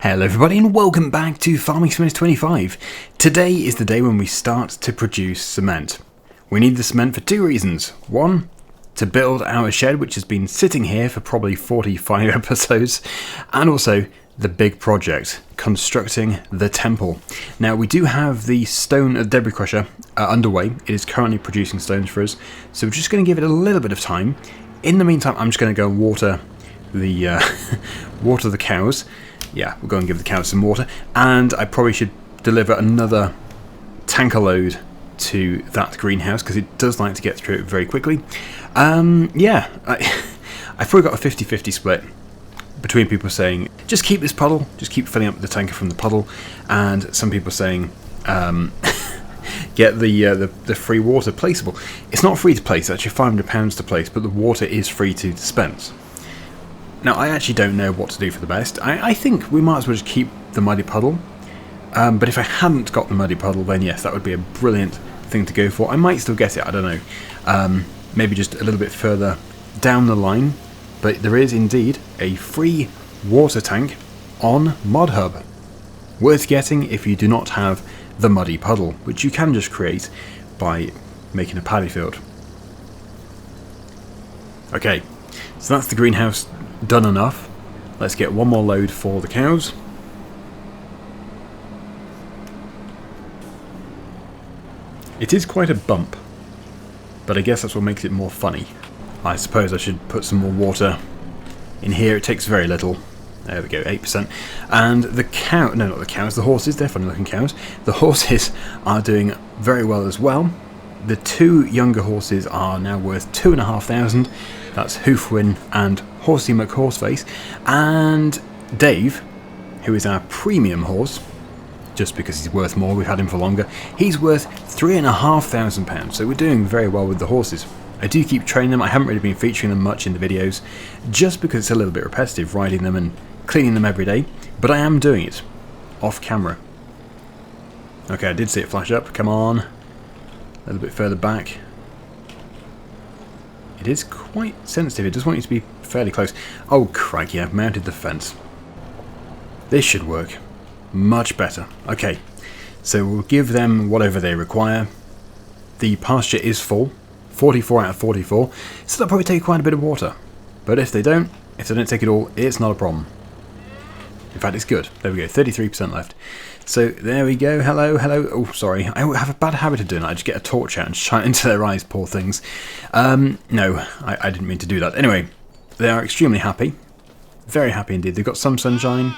Hello everybody and welcome back to Farming Simulator 25. Today is the day when we start to produce cement. We need the cement for two reasons. One, to build our shed, which has been sitting here for probably 45 episodes, and also the big project, constructing the temple. Now we do have the stone debris crusher underway. It is currently producing stones for us, so we're just going to give it a little bit of time. In the meantime, I'm just going to go and water the cows. Yeah, we'll go and give the cows some water, and I probably should deliver another tanker load to that greenhouse because it does like to get through it very quickly. Yeah, I've probably got a 50-50 split between people saying just keep this puddle, just keep filling up the tanker from the puddle, and some people saying get the free water placeable. It's not free to place, actually £500 to place, but the water is free to dispense. Now, I actually don't know what to do for the best. I think we might as well just keep the muddy puddle. But if I hadn't got the muddy puddle, then yes, that would be a brilliant thing to go for. I might still get it, I don't know. Maybe just a little bit further down the line. But there is indeed a free water tank on ModHub. Worth getting if you do not have the muddy puddle, which you can just create by making a paddy field. Okay, so that's the greenhouse done enough. Let's get one more load for the cows. It is quite a bump, but I guess that's what makes it more funny. I suppose I should put some more water in here. It takes very little. There we go, 8%. And the cow, no, not the cows, the horses, they're funny looking cows. The horses are doing very well as well. The two younger horses are now worth 2,500. That's Hoofwin and Horsey McHorseface. And Dave, who is our premium horse, just because he's worth more, we've had him for longer, he's worth £3,500. So we're doing very well with the horses. I do keep training them. I haven't really been featuring them much in the videos, just because it's a little bit repetitive riding them and cleaning them every day. But I am doing it off camera. Okay, I did see it flash up. Come on. A little bit further back. It is quite sensitive. It does want you to be fairly close. Oh, crikey, I've mounted the fence. This should work. Much better. Okay, so we'll give them whatever they require. The pasture is full. 44 out of 44. So they'll probably take quite a bit of water. But if they don't take it all, it's not a problem. In fact, it's good. There we go, 33% left. So there we go. Hello, hello. Oh, sorry. I have a bad habit of doing that. I just get a torch out and shine it into their eyes, poor things. No, I didn't mean to do that. Anyway, they are extremely happy. Very happy indeed. They've got some sunshine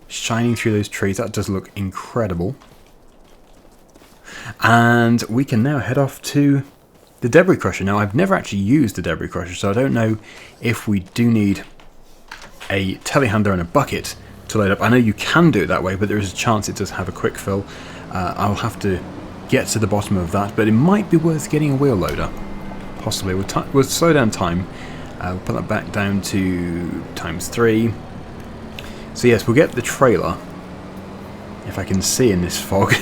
shining through those trees. That does look incredible. And we can now head off to the debris crusher. Now, I've never actually used the debris crusher, so I don't know if we do need a telehandler and a bucket to load up. I know you can do it that way, but there is a chance it does have a quick fill. I'll have to get to the bottom of that, but it might be worth getting a wheel loader. Possibly. We'll slow down time. We'll put that back down to ×3. So yes, we'll get the trailer, if I can see in this fog.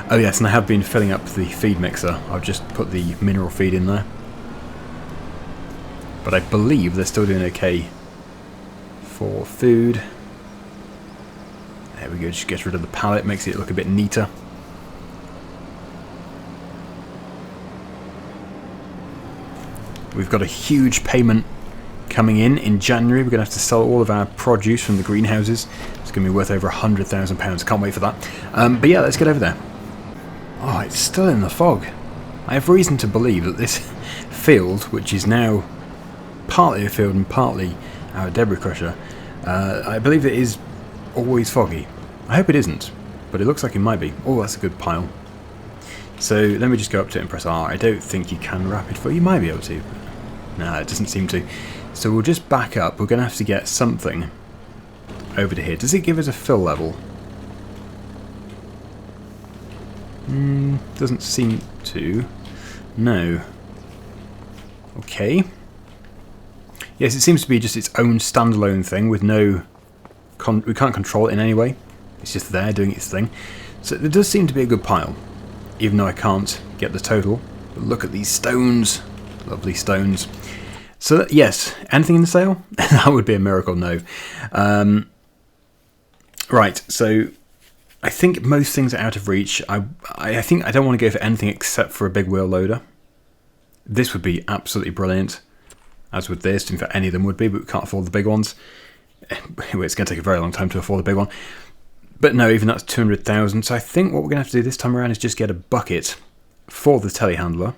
Oh yes, and I have been filling up the feed mixer. I've just put the mineral feed in there. But I believe they're still doing okay for food. There we go, just get rid of the pallet, makes it look a bit neater. We've got a huge payment coming in January. We're going to have to sell all of our produce from the greenhouses. It's going to be worth over £100,000. Can't wait for that. But yeah, let's get over there. Oh, it's still in the fog. I have reason to believe that this field, which is now partly a field and partly our debris crusher, I believe it is always foggy. I hope it isn't, but it looks like it might be. Oh, that's a good pile. So let me just go up to it and press R. I don't think you can rapid fill. You might be able to. No, it doesn't seem to. So we'll just back up. We're going to have to get something over to here. Does it give us a fill level? Doesn't seem to. No. Okay. Yes, it seems to be just its own standalone thing with no... we can't control it in any way. It's just there doing its thing. So there does seem to be a good pile, even though I can't get the total. But look at these stones. Lovely stones. So yes, anything in the sale? That would be a miracle, no. Right, so I think most things are out of reach. I think I don't want to go for anything except for a big wheel loader. This would be absolutely brilliant, as would this. In fact, any of them would be, but we can't afford the big ones. It's going to take a very long time to afford the big one. But no, even that's 200,000. So I think what we're going to have to do this time around is just get a bucket for the telehandler,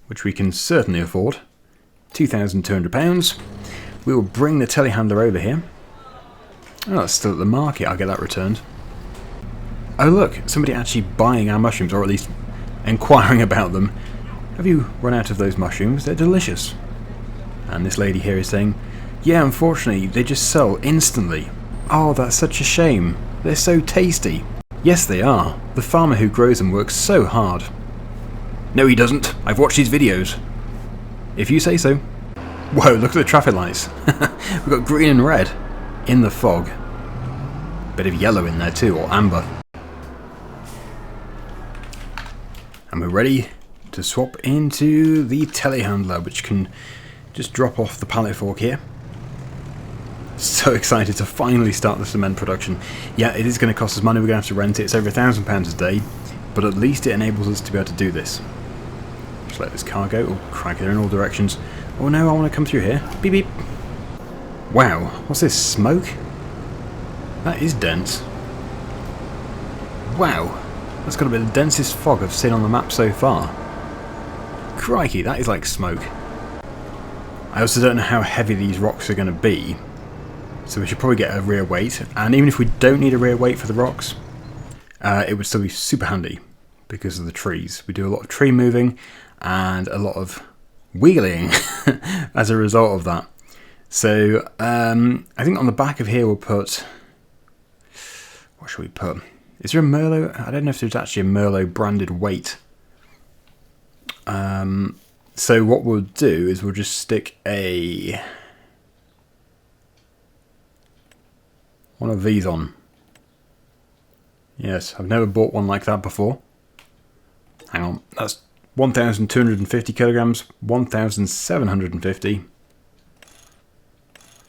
which we can certainly afford. £2,200. We will bring the telehandler over here. Oh, that's still at the market. I'll get that returned. Oh look, somebody actually buying our mushrooms, or at least inquiring about them. Have you run out of those mushrooms? They're delicious. And this lady here is saying, yeah, unfortunately, they just sell instantly. Oh, that's such a shame. They're so tasty. Yes, they are. The farmer who grows them works so hard. No, he doesn't. I've watched his videos. If you say so. Whoa, look at the traffic lights. We've got green and red in the fog. Bit of yellow in there too, or amber. And we're ready to swap into the telehandler, which can just drop off the pallet fork here. So excited to finally start the cement production. Yeah, it is going to cost us money. We're going to have to rent it. It's over £1,000 a day, but at least it enables us to be able to do this. Just let this car go. Oh, crikey, they're in all directions. Oh no, I want to come through here. Beep beep. Wow, what's this, smoke? That is dense. Wow, that's got to be the densest fog I've seen on the map so far. Crikey, that is like smoke. I also don't know how heavy these rocks are going to be, so we should probably get a rear weight. And even if we don't need a rear weight for the rocks, it would still be super handy because of the trees. We do a lot of tree moving and a lot of wheeling as a result of that. So I think on the back of here we'll put... What should we put? Is there a Merlot? I don't know if there's actually a Merlot branded weight. So what we'll do is we'll just stick one of these on. Yes, I've never bought one like that before. Hang on, that's 1,250 kilograms, 1,750.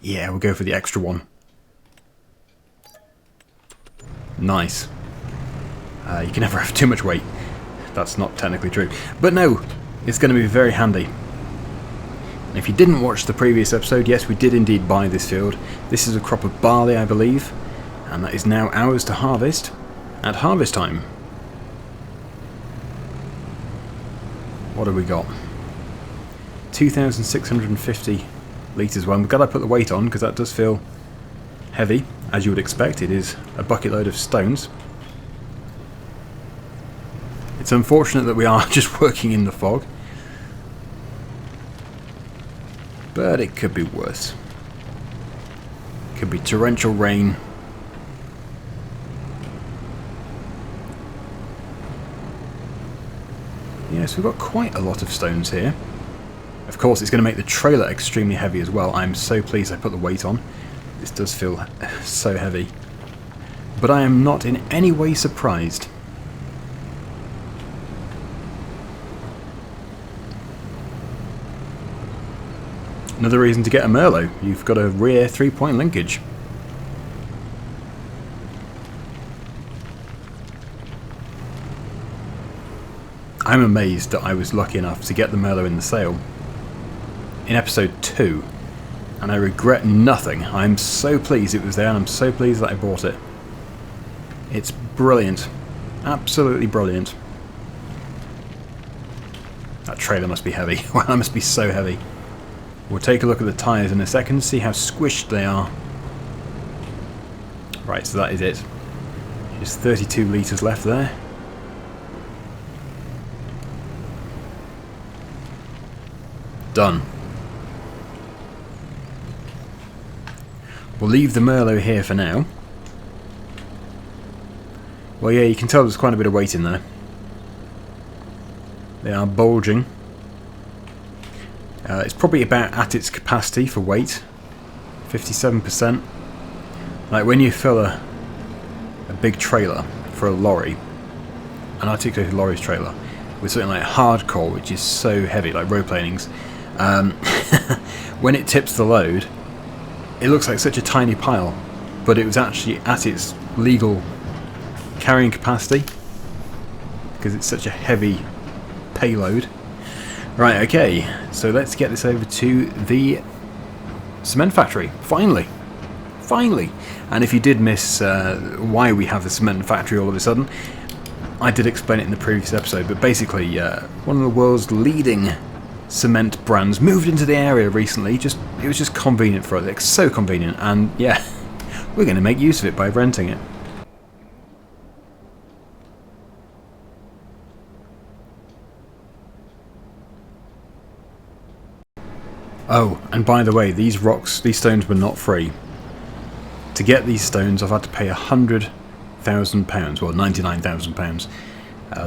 Yeah, we'll go for the extra one. Nice. You can never have too much weight. That's not technically true. But no, it's going to be very handy. And if you didn't watch the previous episode, yes, we did indeed buy this field. This is a crop of barley, I believe. And that is now ours to harvest at harvest time. What have we got? 2,650 litres. Well, I'm glad I put the weight on because that does feel heavy, as you would expect. It is a bucket load of stones. It's unfortunate that we are just working in the fog, but it could be worse. Could be torrential rain. Yes, we've got quite a lot of stones here. Of course, it's going to make the trailer extremely heavy as well. I'm so pleased I put the weight on. This does feel so heavy. But I am not in any way surprised. Another reason to get a Merlot. You've got a rear 3-point linkage. I'm amazed that I was lucky enough to get the Merlot in the sale in episode 2, and I regret nothing. I'm so pleased it was there, and I'm so pleased that I bought it. It's brilliant. Absolutely brilliant. That trailer must be heavy. Well, that must be so heavy. We'll take a look at the tyres in a second, see how squished they are. Right, so that is it. Just 32 litres left there. Done. We'll leave the Merlot here for now. Well, yeah, you can tell there's quite a bit of weight in there. They are bulging. It's probably about at its capacity for weight. 57%. Like when you fill a big trailer for a lorry, an articulated lorry's trailer, with something like hardcore, which is so heavy, like road planings, when it tips the load, it looks like such a tiny pile, but it was actually at its legal carrying capacity because it's such a heavy payload. Right, okay, so let's get this over to the cement factory. Finally! And if you did miss why we have the cement factory all of a sudden, I did explain it in the previous episode, but basically one of the world's leading cement brands moved into the area recently. It was just convenient for us. It's so convenient, and yeah, we're going to make use of it by renting it. Oh, and by the way, these stones were not free. To get these stones, I've had to pay £100,000, well, £99,000.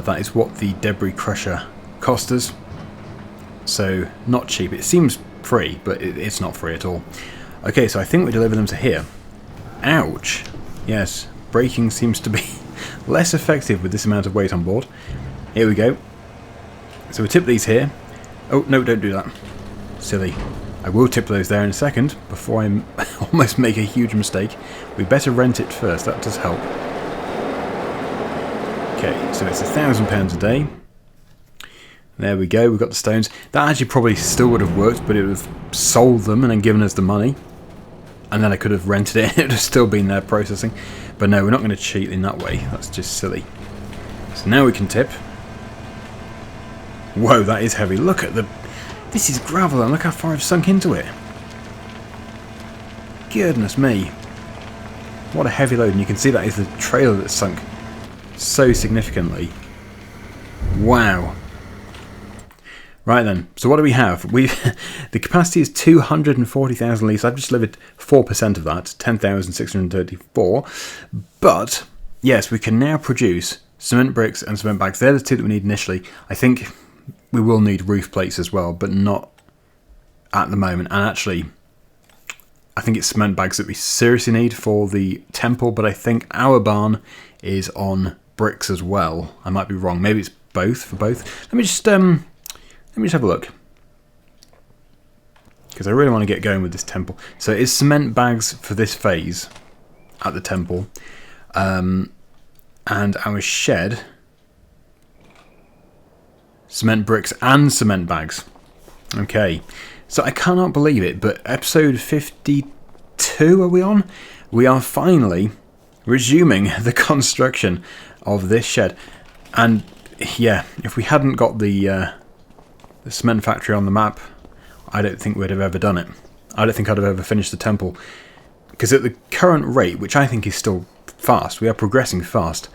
That is what the debris crusher cost us. So, not cheap. It seems free, but it's not free at all. Okay, so I think we deliver them to here. Ouch! Yes, braking seems to be less effective with this amount of weight on board. Here we go. So we tip these here. Oh, no, don't do that. Silly. I will tip those there in a second, before I almost make a huge mistake. We better rent it first, that does help. Okay, so it's £1,000 a day. There we go, we've got the stones. That actually probably still would have worked, but it would have sold them and then given us the money. And then I could have rented it, it would have still been there processing. But no, we're not going to cheat in that way, that's just silly. So now we can tip. Whoa, that is heavy, look at the... This is gravel, and look how far I've sunk into it. Goodness me. What a heavy load, and you can see that is the trailer that's sunk so significantly. Wow. Right then, so what do we have? The capacity is 240,000 litres. I've just delivered 4% of that, 10,634. But, yes, we can now produce cement bricks and cement bags. They're the two that we need initially. I think we will need roof plates as well, but not at the moment. And actually, I think it's cement bags that we seriously need for the temple, but I think our barn is on bricks as well. I might be wrong. Maybe it's both, for both. Let me just have a look, because I really want to get going with this temple. So it's cement bags for this phase at the temple, and our shed, cement bricks and cement bags. Okay, so I cannot believe it, but episode 52 are we on? We are finally resuming the construction of this shed. And yeah, if we hadn't got the cement factory on the map, I don't think we'd have ever done it. I don't think I'd have ever finished the temple. Because at the current rate, which I think is still fast, we are progressing fast.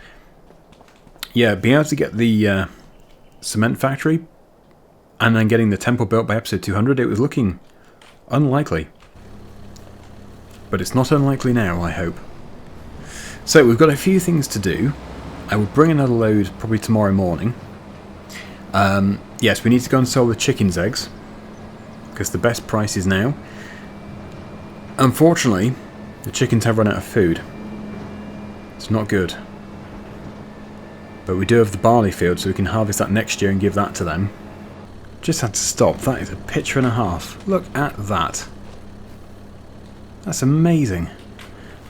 Yeah, being able to get the cement factory and then getting the temple built by episode 200, it was looking unlikely. But it's not unlikely now, I hope. So we've got a few things to do. I will bring another load probably tomorrow morning. Yes, we need to go and sell the chickens' eggs, because the best price is now. Unfortunately, the chickens have run out of food. It's not good. But we do have the barley field, so we can harvest that next year and give that to them. Just had to stop. That is a picture and a half. Look at that. That's amazing.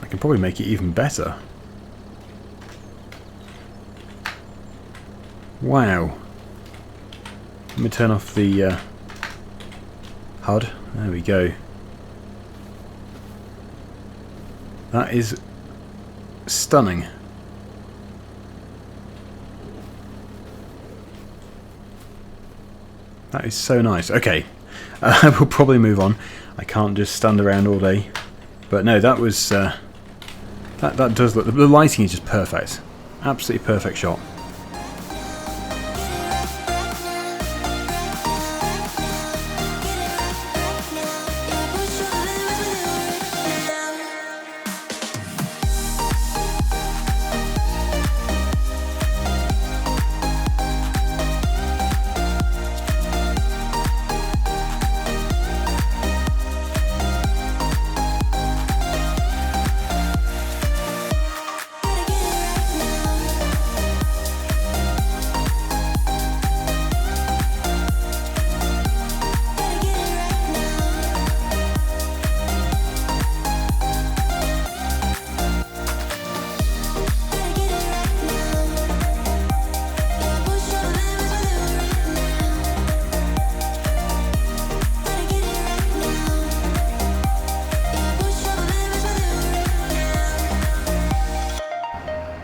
I can probably make it even better. Wow. Let me turn off the HUD. There we go. That is stunning. That is so nice. Okay, I will probably move on. I can't just stand around all day. But no, that was that does look. The lighting is just perfect. Absolutely perfect shot.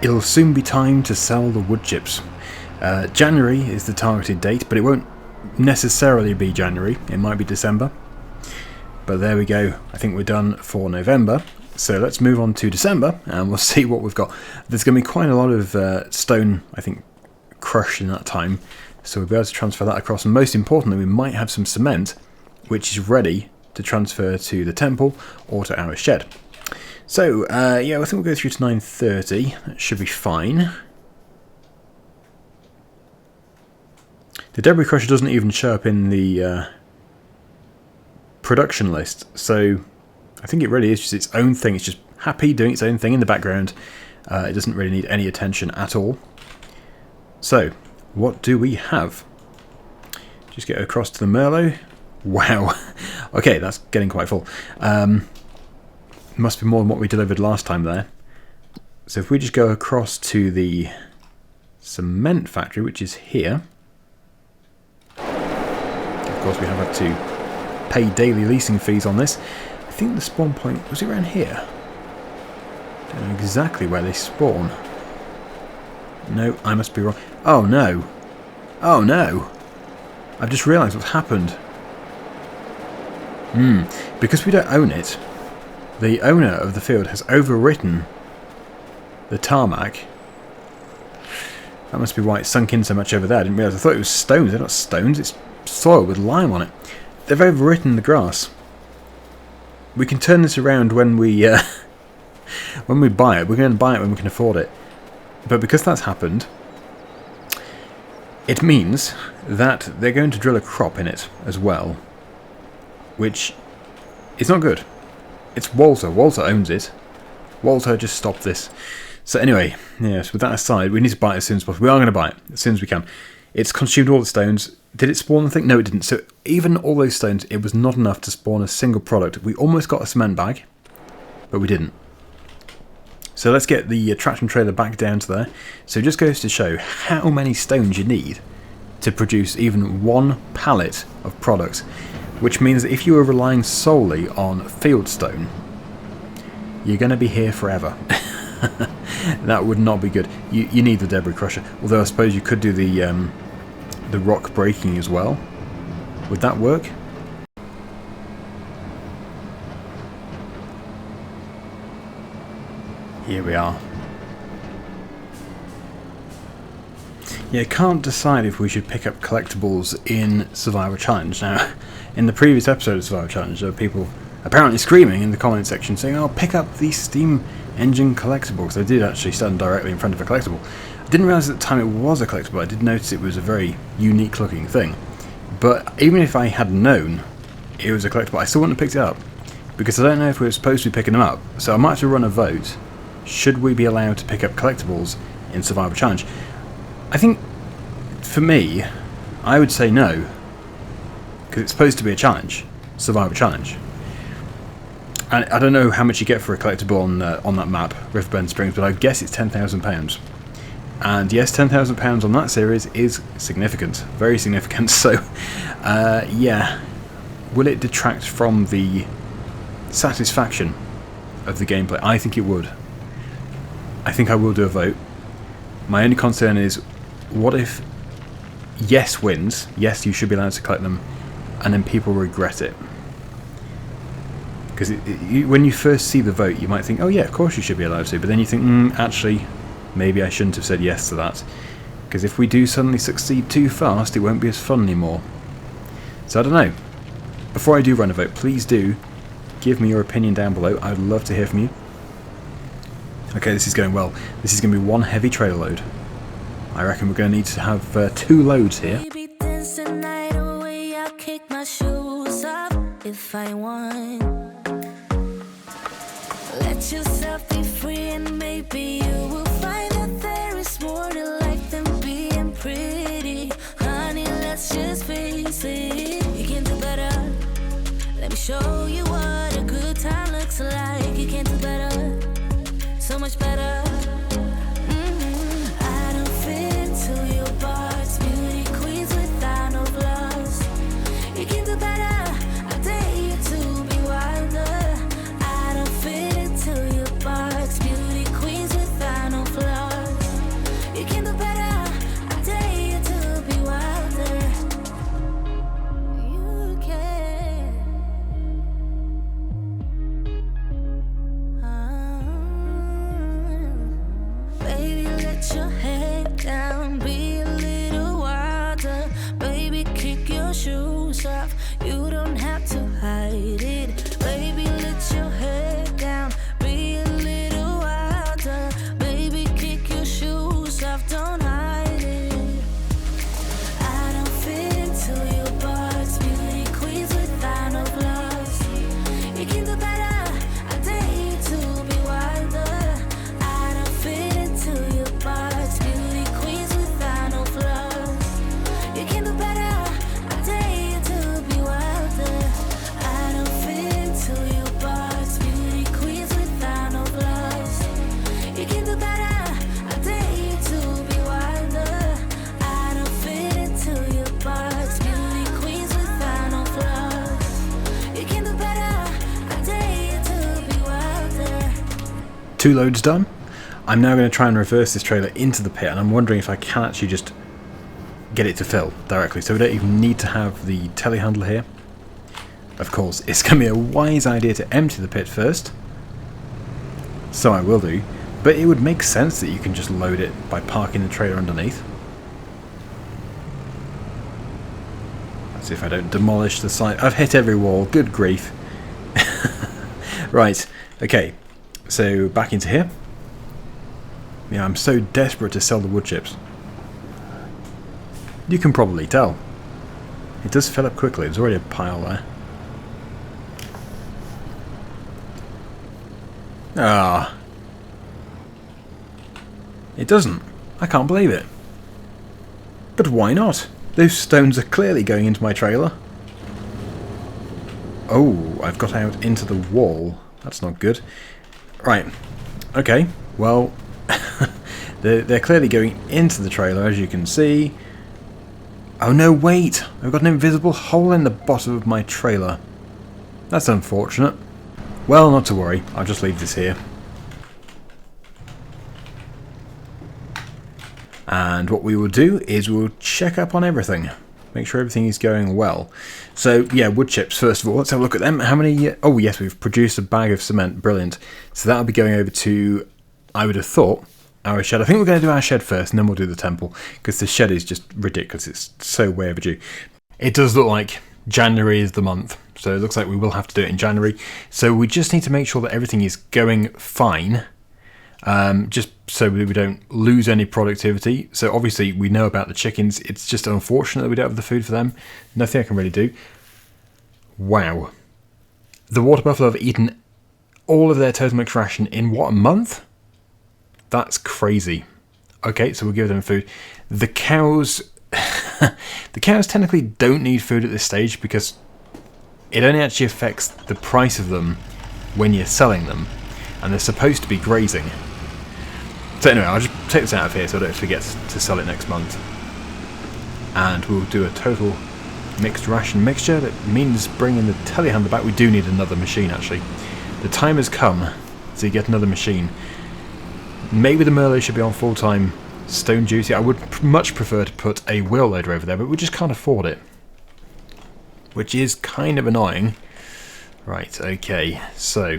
it'll soon be time to sell the wood chips. January is the targeted date, but it won't necessarily be January. It might be December. But there we go. I think we're done for November. So let's move on to December, and we'll see what we've got. There's going to be quite a lot of stone, I think, crushed in that time. So we'll be able to transfer that across. And most importantly, we might have some cement, which is ready to transfer to the temple or to our shed. So, yeah, I think we'll go through to 9:30. That should be fine. The debris crusher doesn't even show up in the production list, so I think it really is just its own thing. It's just happy doing its own thing in the background. It doesn't really need any attention at all. So, what do we have? Just get across to the Merlot. Wow. Okay, that's getting quite full. Must be more than what we delivered last time there. So if we just go across to the cement factory, which is here. Of course, we have had to pay daily leasing fees on this. I think the spawn point, was it around here? Don't know exactly where they spawn. No, I must be wrong. Oh no. Oh no. I've just realised what's happened. Because we don't own it, the owner of the field has overwritten the tarmac. That must be why it sunk in so much over there. I didn't realise. I thought it was stones. They're not stones, it's soil with lime on it. They've overwritten the grass. We can turn this around when we buy it. We're going to buy it when we can afford it. But because that's happened, it means that they're going to drill a crop in it as well, which is not good. It's Walter. Walter owns it. Walter just stopped this. So anyway, yes, with that aside, we need to buy it as soon as possible. We are going to buy it as soon as we can. It's consumed all the stones. Did it spawn the thing? No, it didn't. So even all those stones, it was not enough to spawn a single product. We almost got a cement bag, but we didn't. So let's get the traction trailer back down to there. So it just goes to show how many stones you need to produce even one pallet of product. Which means that if you are relying solely on fieldstone, you're going to be here forever. That would not be good. You need the debris crusher. Although I suppose you could do the rock breaking as well. Would that work? Here we are. Yeah, I can't decide if we should pick up collectibles in Survivor Challenge. Now, in the previous episode of Survivor Challenge, there were people apparently screaming in the comment section saying, oh, pick up these steam engine collectibles. They did actually stand directly in front of a collectible. I didn't realise at the time it was a collectible. I did notice it was a very unique looking thing. But even if I had known it was a collectible, I still wouldn't have picked it up. Because I don't know if we were supposed to be picking them up. So I might have to run a vote. Should we be allowed to pick up collectibles in Survivor Challenge? I think, for me, I would say no. Because it's supposed to be a challenge. Survivor Challenge. And I don't know how much you get for a collectible on that map, Riverbend Springs, but I guess it's £10,000. And yes, £10,000 on that series is significant. Very significant. So, yeah. Will it detract from the satisfaction of the gameplay? I think it would. I think I will do a vote. My only concern is, what if yes wins, yes you should be allowed to collect them, and then people regret it? Because when you first see the vote, you might think, oh yeah, of course you should be allowed to, but then you think, actually, maybe I shouldn't have said yes to that. Because if we do suddenly succeed too fast, it won't be as fun anymore. So I don't know. Before I do run a vote, please do give me your opinion down below. I'd love to hear from you. Okay, this is going well. This is going to be one heavy trailer load. I reckon we're going to need to have 2 loads here. If I want, let yourself be free, and maybe you will find that there is more to life than being pretty. Honey, let's just face it, you can do better. Let me show you what a good time looks like. You can do better, so much better. I don't fit into your box, beauty queens without no flaws. You can do better. To be wilder, I don't fit into your box. Beauty queens without no flaws. 2 loads done. I'm now going to try and reverse this trailer into the pit, and I'm wondering if I can actually just get it to fill directly, so we don't even need to have the telehandler here. Of course, it's going to be a wise idea to empty the pit first, so I will do, but it would make sense that you can just load it by parking the trailer underneath. Let's see if I don't demolish the side. I've hit every wall, good grief. Right, okay, so back into here. Yeah, I'm so desperate to sell the wood chips. You can probably tell. It does fill up quickly, there's already a pile there. Ah. It doesn't. I can't believe it. But why not? Those stones are clearly going into my trailer. Oh, I've got out into the wall. That's not good. Right. Okay. Well, they're clearly going into the trailer, as you can see. Oh no, wait! I've got an invisible hole in the bottom of my trailer. That's unfortunate. Well, not to worry. I'll just leave this here. And what we will do is we'll check up on everything. Make sure everything is going well. So, yeah, wood chips, first of all. Let's have a look at them. How many... oh, yes, we've produced a bag of cement. Brilliant. So that'll be going over to, I would have thought, our shed. I think we're going to do our shed first, and then we'll do the temple, because the shed is just ridiculous. It's so way overdue. It does look like January is the month, so it looks like we will have to do it in January. So we just need to make sure that everything is going fine, just so we don't lose any productivity. So obviously we know about the chickens. It's just unfortunate that we don't have the food for them. Nothing I can really do. Wow. The water buffalo have eaten all of their total mix ration in what, a month? That's crazy. Okay, so we'll give them food. The cows... the cows technically don't need food at this stage because it only actually affects the price of them when you're selling them, and they're supposed to be grazing. So anyway, I'll just take this out of here so I don't forget to sell it next month. And we'll do a total mixed ration mixture. That means bringing the telehandler back. We do need another machine, actually. The time has come to get another machine. Maybe the Merlot should be on full-time stone duty. I would much prefer to put a wheel loader over there, but we just can't afford it, which is kind of annoying. Right, okay, so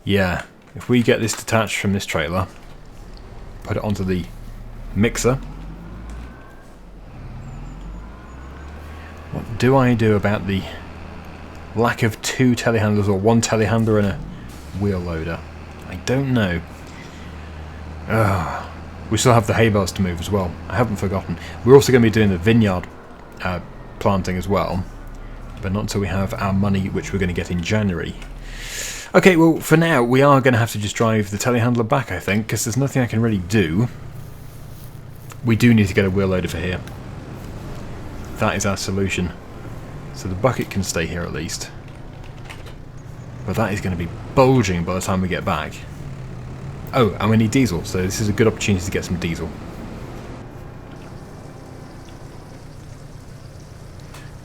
yeah, if we get this detached from this trailer, put it onto the mixer. What do I do about the lack of 2 telehandlers, or 1 telehandler and a wheel loader? I don't know. We still have the hay bales to move as well. I haven't forgotten. We're also going to be doing the vineyard planting as well, but not until we have our money, which we're going to get in January. Okay, well, for now, we are going to have to just drive the telehandler back, I think, because there's nothing I can really do. We do need to get a wheel loader for here. That is our solution. So the bucket can stay here at least. But that is going to be bulging by the time we get back. Oh, and we need diesel, so this is a good opportunity to get some diesel.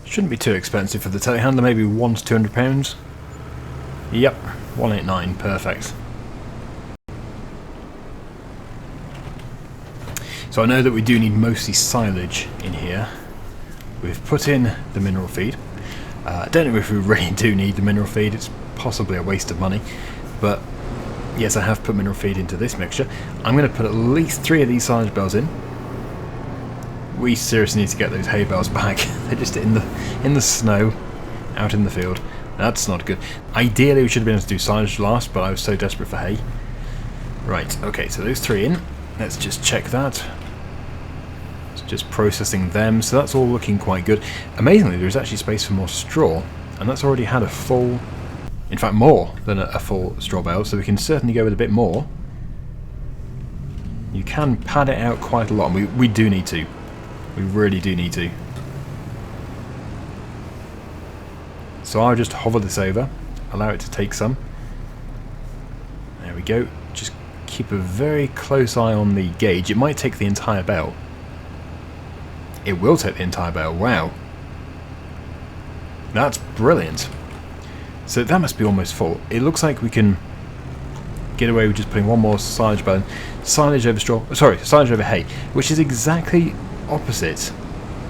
Shouldn't be too expensive for the telehandler, maybe £100 to £200. Yep, 189, perfect. So I know that we do need mostly silage in here. We've put in the mineral feed. I don't know if we really do need the mineral feed, it's possibly a waste of money, but yes, I have put mineral feed into this mixture. I'm going to put at least 3 of these silage bales in. We seriously need to get those hay bales back. They're just in the snow, out in the field. That's not good. Ideally we should have been able to do silage last, but I was so desperate for hay. Right, okay, so those 3 in. Let's just check that. It's just processing them, so that's all looking quite good. Amazingly, there's actually space for more straw, and that's already had a full... in fact, more than a full straw bale, so we can certainly go with a bit more. You can pad it out quite a lot, and we do need to. We really do need to. So I'll just hover this over, allow it to take some. There we go. Just keep a very close eye on the gauge. It might take the entire bale. It will take the entire bale. Wow. That's brilliant. So that must be almost full. It looks like we can get away with just putting one more silage bale, silage over straw, sorry, silage over hay, which is exactly opposite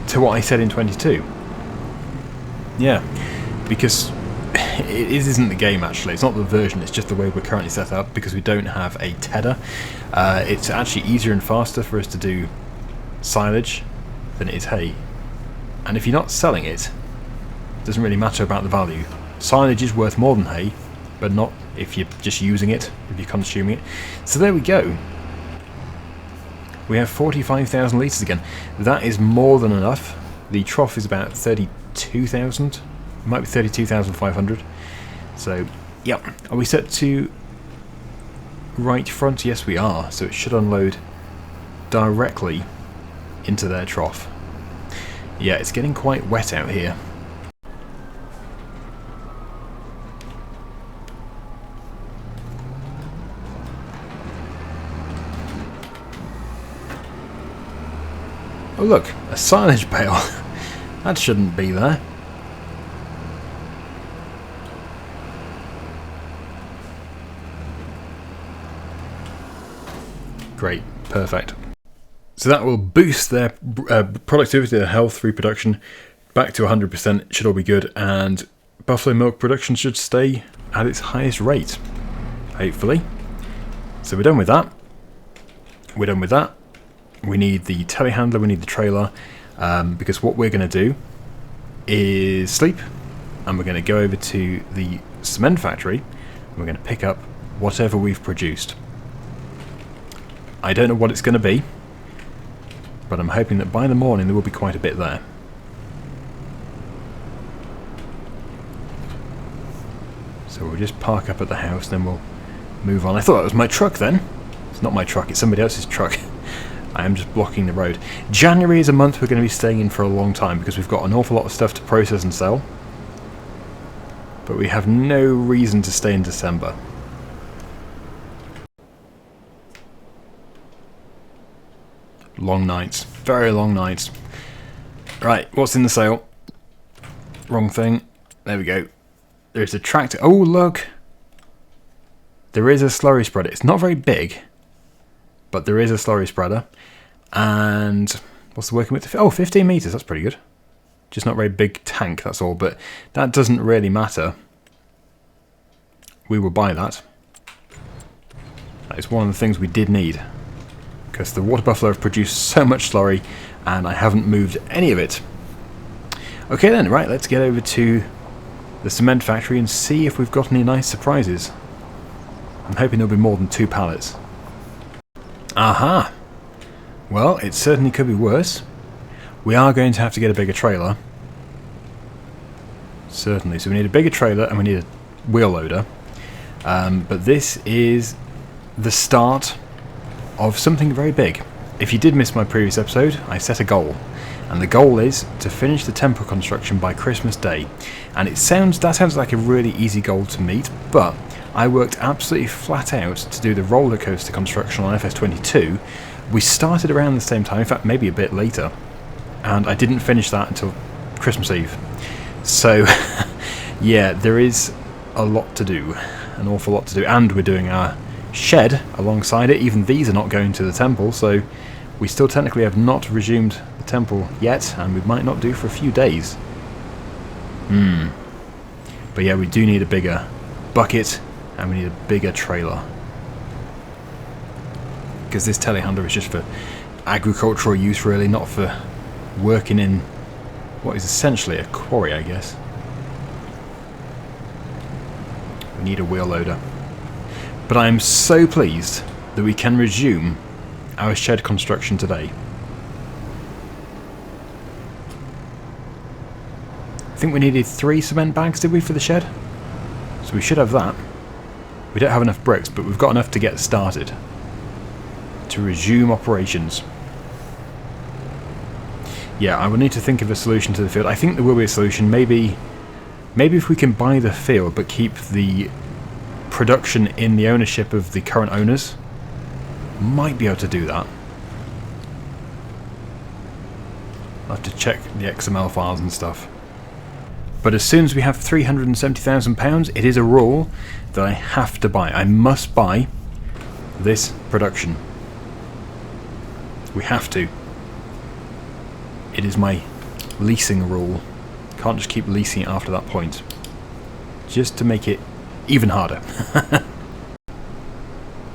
to what I said in 22. Yeah, because it isn't the game actually, it's not the version, it's just the way we're currently set up, because we don't have a tedder. It's actually easier and faster for us to do silage than it is hay. And if you're not selling it, it doesn't really matter about the value. Silage is worth more than hay, but not if you're just using it, if you're consuming it. So there we go. We have 45,000 litres again. That is more than enough. The trough is about 32,000. It might be 32,500. So, yep. Are we set to right front? Yes, we are. So it should unload directly into their trough. Yeah, it's getting quite wet out here. Oh look, a silage bale. That shouldn't be there. Great, perfect. So that will boost their productivity, their health, reproduction back to 100%. It should all be good, and buffalo milk production should stay at its highest rate, hopefully. So we're done with that. We're done with that. We need the telehandler, we need the trailer, because what we're going to do is sleep, and we're going to go over to the cement factory, and we're going to pick up whatever we've produced. I don't know what it's going to be, but I'm hoping that by the morning there will be quite a bit there. So we'll just park up at the house, then we'll move on. I thought that was my truck then. It's not my truck, it's somebody else's truck. I am just blocking the road. January is a month we're going to be staying in for a long time because we've got an awful lot of stuff to process and sell. But we have no reason to stay in December. Long nights. Very long nights. Right, what's in the sale? Wrong thing. There we go. There's a tractor. Oh, look! There is a slurry spreader. It's not very big, but there is a slurry spreader. And what's the working width? Oh, 15 metres. That's pretty good. Just not a very big tank, that's all. But that doesn't really matter. We will buy that. That is one of the things we did need, because the water buffalo have produced so much slurry and I haven't moved any of it. Okay then, right, let's get over to the cement factory and see if we've got any nice surprises. I'm hoping there'll be more than 2 pallets. Aha! Well, it certainly could be worse. We are going to have to get a bigger trailer. Certainly. So we need a bigger trailer and we need a wheel loader. But this is the start of something very big. If you did miss my previous episode, I set a goal. And the goal is to finish the temple construction by Christmas Day. And that sounds like a really easy goal to meet, but I worked absolutely flat out to do the roller coaster construction on FS22. We started around the same time, in fact maybe a bit later, and I didn't finish that until Christmas Eve. So yeah, there is a lot to do, an awful lot to do, and we're doing our shed alongside it. Even these are not going to the temple, so we still technically have not resumed the temple yet, and we might not do for a few days. But yeah, we do need a bigger bucket and we need a bigger trailer, because this telehandler is just for agricultural use really, not for working in what is essentially a quarry, I guess. We need a wheel loader. But I am so pleased that we can resume our shed construction today. I think we needed 3 cement bags, did we, for the shed? So we should have that. We don't have enough bricks, but we've got enough to get started. To resume operations. Yeah, I will need to think of a solution to the field. I think there will be a solution. Maybe if we can buy the field but keep the production in the ownership of the current owners, might be able to do that. I'll have to check the XML files and stuff. But as soon as we have £370,000, it is a rule that I have to buy. I must buy this production. We have to. It is my leasing rule. Can't just keep leasing it after that point. Just to make it even harder.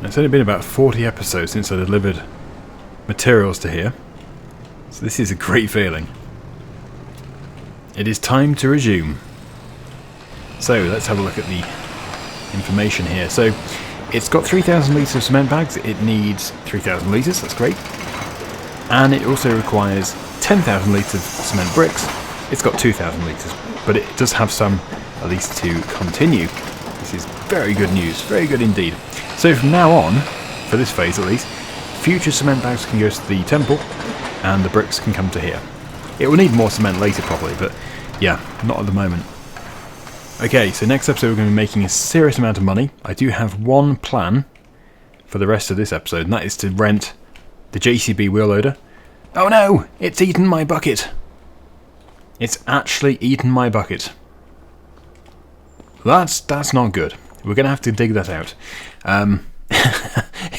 It's only been about 40 episodes since I delivered materials to here. So this is a great feeling. It is time to resume. So let's have a look at the information here. So it's got 3,000 litres of cement bags. It needs 3,000 litres, that's great. And it also requires 10,000 litres of cement bricks. It's got 2,000 litres, but it does have some at least to continue. This is very good news, very good indeed. So from now on, for this phase at least, future cement bags can go to the temple and the bricks can come to here. It will need more cement later probably, but yeah, not at the moment. Okay, so next episode we're going to be making a serious amount of money. I do have one plan for the rest of this episode, and that is to rent the JCB wheel loader. Oh no! It's eaten my bucket! It's actually eaten my bucket. That's not good. We're going to have to dig that out.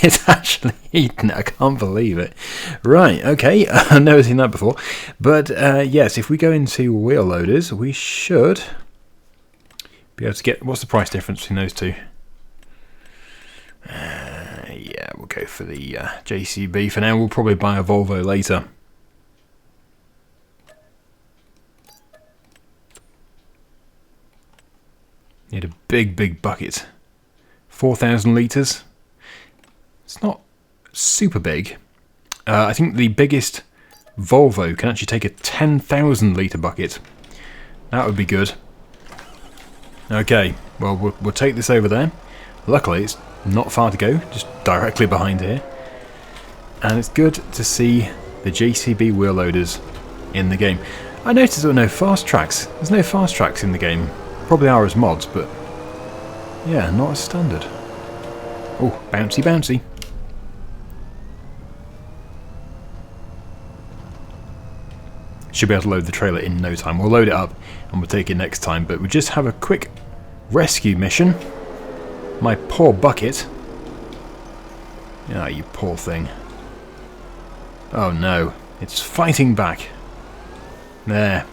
It's actually eaten it. I can't believe it. Right, okay. I've never seen that before. But yes, if we go into wheel loaders, we should be able to get... What's the price difference between those two? Yeah, we'll go for the JCB for now. We'll probably buy a Volvo later. Need a big bucket. 4,000 litres. It's not super big. I think the biggest Volvo can actually take a 10,000 litre bucket. That would be good. Okay, well we'll take this over there. Luckily it's not far to go, just directly behind here. And it's good to see the JCB wheel loaders in the game. I noticed there were no fast tracks. There's no fast tracks in the game. Probably are as mods, but yeah, not as standard. Oh, bouncy bouncy. Should be able to load the trailer in no time. We'll load it up and we'll take it next time, but we'll just have a quick rescue mission. My poor bucket. Ah, you poor thing. Oh no, it's fighting back. There.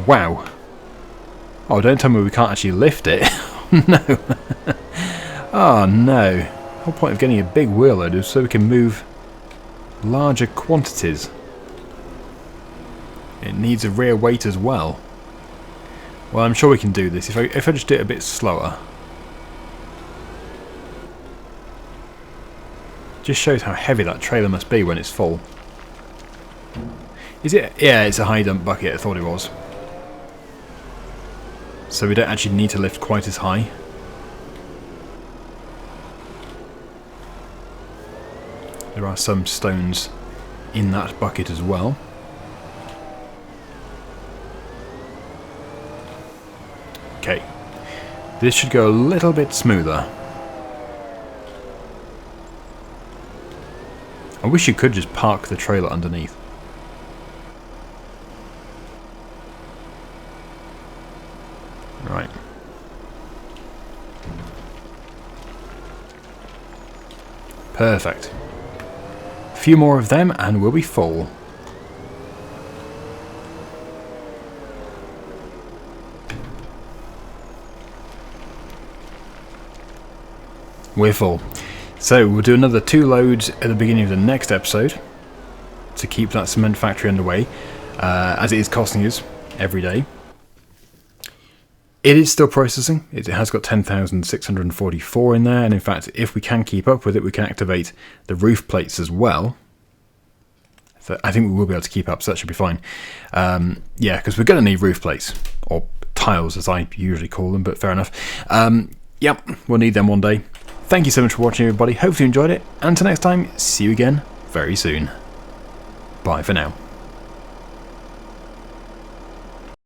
Wow. Oh, don't tell me we can't actually lift it. No. Oh no. The whole point of getting a big wheel loader is so we can move larger quantities. It needs a rear weight as well. Well, I'm sure we can do this if I just do it a bit slower. Just shows how heavy that trailer must be when it's full. Is it? Yeah, it's a high dump bucket. I thought it was. So we don't actually need to lift quite as high. There are some stones in that bucket as well. Okay, this should go a little bit smoother. I wish you could just park the trailer underneath. Right. Perfect. A few more of them and we'll be full. We're full. So we'll do another 2 loads at the beginning of the next episode to keep that cement factory underway, as it is costing us every day. It is still processing. It has got 10,644 in there, and in fact, if we can keep up with it, we can activate the roof plates as well. So I think we will be able to keep up, so that should be fine. Yeah, because we're going to need roof plates, or tiles as I usually call them, but fair enough. Yep, we'll need them one day. Thank you so much for watching, everybody. Hopefully you enjoyed it. And until next time, see you again very soon. Bye for now.